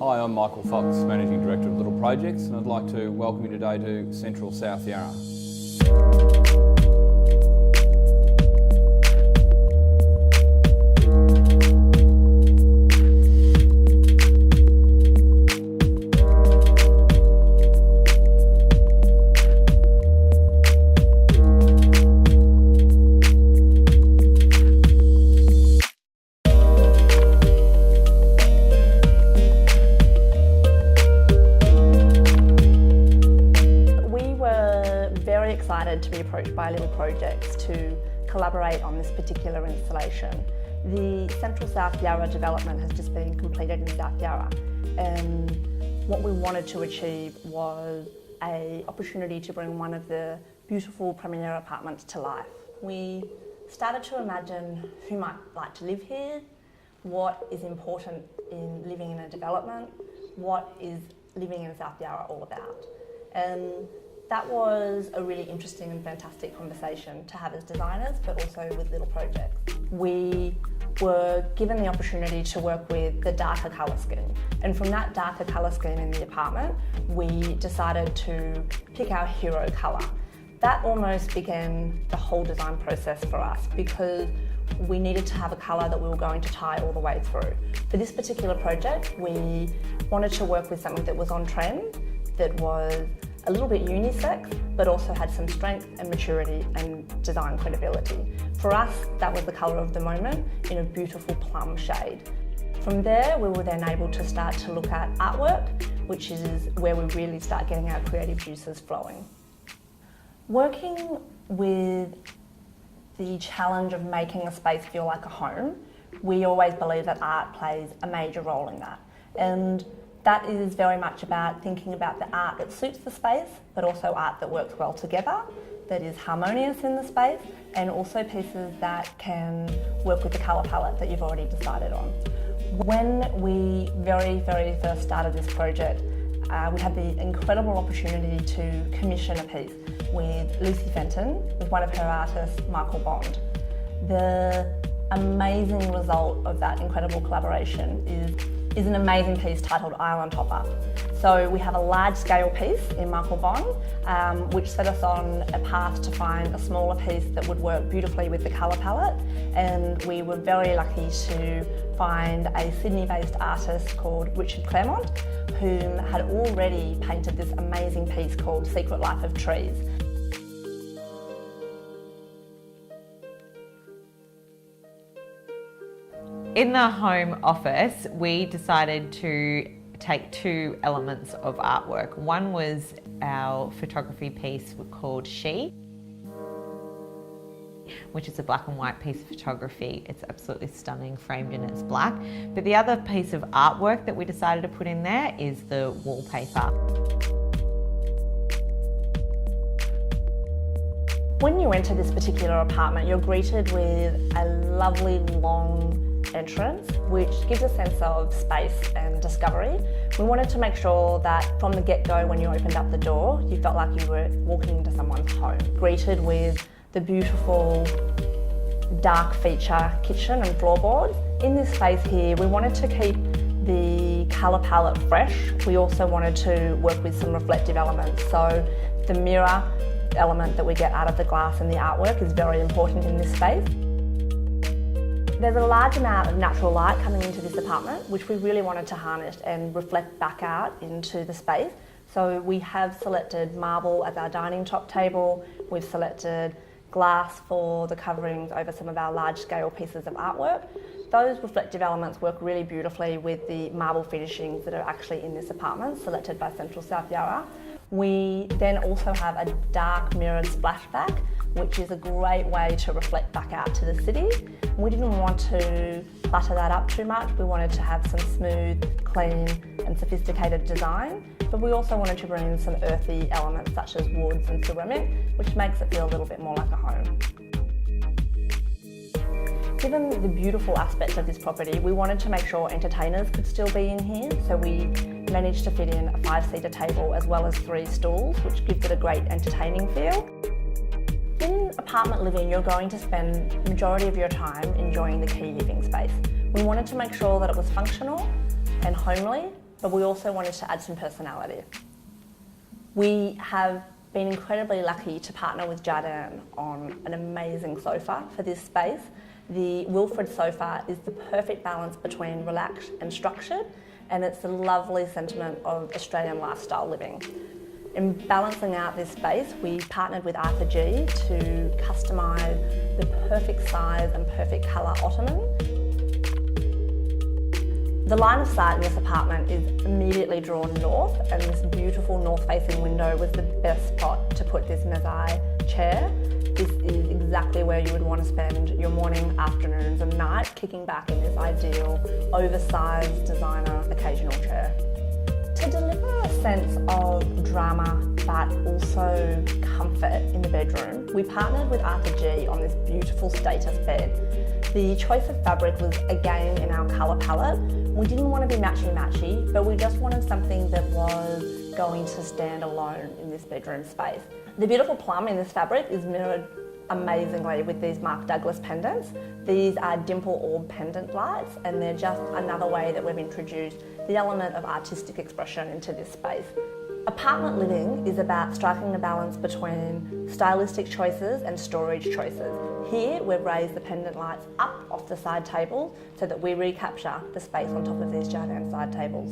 Hi, I'm Michael Fox, Managing Director of Little Projects, and I'd like to welcome you today to Central South Yarra. Excited to be approached by Little Projects to collaborate on this particular installation. The Central South Yarra development has just been completed in South Yarra, and what we wanted to achieve was an opportunity to bring one of the beautiful premier apartments to life. We started to imagine who might like to live here, what is important in living in a development, what is living in South Yarra all about. And that was a really interesting and fantastic conversation to have as designers, but also with Little Projects. We were given the opportunity to work with the darker colour scheme, and from that darker colour scheme in the apartment, we decided to pick our hero colour. That almost began the whole design process for us because we needed to have a colour that we were going to tie all the way through. For this particular project, we wanted to work with something that was on trend, that was a little bit unisex, but also had some strength and maturity and design credibility. For us, that was the colour of the moment in a beautiful plum shade. From there, we were then able to start to look at artwork, which is where we really start getting our creative juices flowing. Working with the challenge of making a space feel like a home, we always believe that art plays a major role in that. And that is very much about thinking about the art that suits the space, but also art that works well together, that is harmonious in the space, and also pieces that can work with the colour palette that you've already decided on. When we very first started this project, we had the incredible opportunity to commission a piece with Lucy Fenton, with one of her artists, Michael Bond. The amazing result of that incredible collaboration is an amazing piece titled Island Hopper. So we have a large scale piece in Michael Bond, which set us on a path to find a smaller piece that would work beautifully with the colour palette. And we were very lucky to find a Sydney-based artist called Richard Claremont, who had already painted this amazing piece called Secret Life of Trees. In the home office, we decided to take two elements of artwork. One was our photography piece called She, which is a black and white piece of photography. It's absolutely stunning, framed in its black. But the other piece of artwork that we decided to put in there is the wallpaper. When you enter this particular apartment, you're greeted with a lovely long entrance, which gives a sense of space and discovery. We wanted to make sure that from the get-go, when you opened up the door, you felt like you were walking into someone's home. Greeted with the beautiful dark feature kitchen and floorboards. In this space here, we wanted to keep the colour palette fresh. We also wanted to work with some reflective elements. So the mirror element that we get out of the glass and the artwork is very important in this space. There's a large amount of natural light coming into this apartment, which we really wanted to harness and reflect back out into the space. So we have selected marble as our dining top table. We've selected glass for the coverings over some of our large scale pieces of artwork. Those reflective elements work really beautifully with the marble finishings that are actually in this apartment, selected by Central South Yarra. We then also have a dark mirrored splashback, which is a great way to reflect back out to the city. We didn't want to clutter that up too much. We wanted to have some smooth, clean and sophisticated design, but we also wanted to bring in some earthy elements such as woods and ceramic, which makes it feel a little bit more like a home. Given the beautiful aspect of this property, we wanted to make sure entertainers could still be in here, so we managed to fit in a 5-seater table as well as 3 stools, which gives it a great entertaining feel. In apartment living, you're going to spend the majority of your time enjoying the key living space. We wanted to make sure that it was functional and homely, but we also wanted to add some personality. We have been incredibly lucky to partner with Jardin on an amazing sofa for this space. The Wilfred sofa is the perfect balance between relaxed and structured, and it's a lovely sentiment of Australian lifestyle living. In balancing out this space, we partnered with Arthur G to customise the perfect size and perfect colour ottoman. The line of sight in this apartment is immediately drawn north, and this beautiful north-facing window was the best spot to put this Mazai chair. This is exactly where you would want to spend your morning, afternoons and night, kicking back in this ideal, oversized designer occasional chair. To deliver a sense of drama but also comfort in the bedroom, we partnered with Arthur G on this beautiful status bed. The choice of fabric was again in our colour palette. We didn't want to be matchy-matchy, but we just wanted something that was going to stand alone in this bedroom space. The beautiful plum in this fabric is mirrored amazingly with these Mark Douglas pendants. These are dimple orb pendant lights, and they're just another way that we've introduced the element of artistic expression into this space. Apartment living is about striking the balance between stylistic choices and storage choices. Here we've raised the pendant lights up off the side tables so that we recapture the space on top of these Jardin side tables.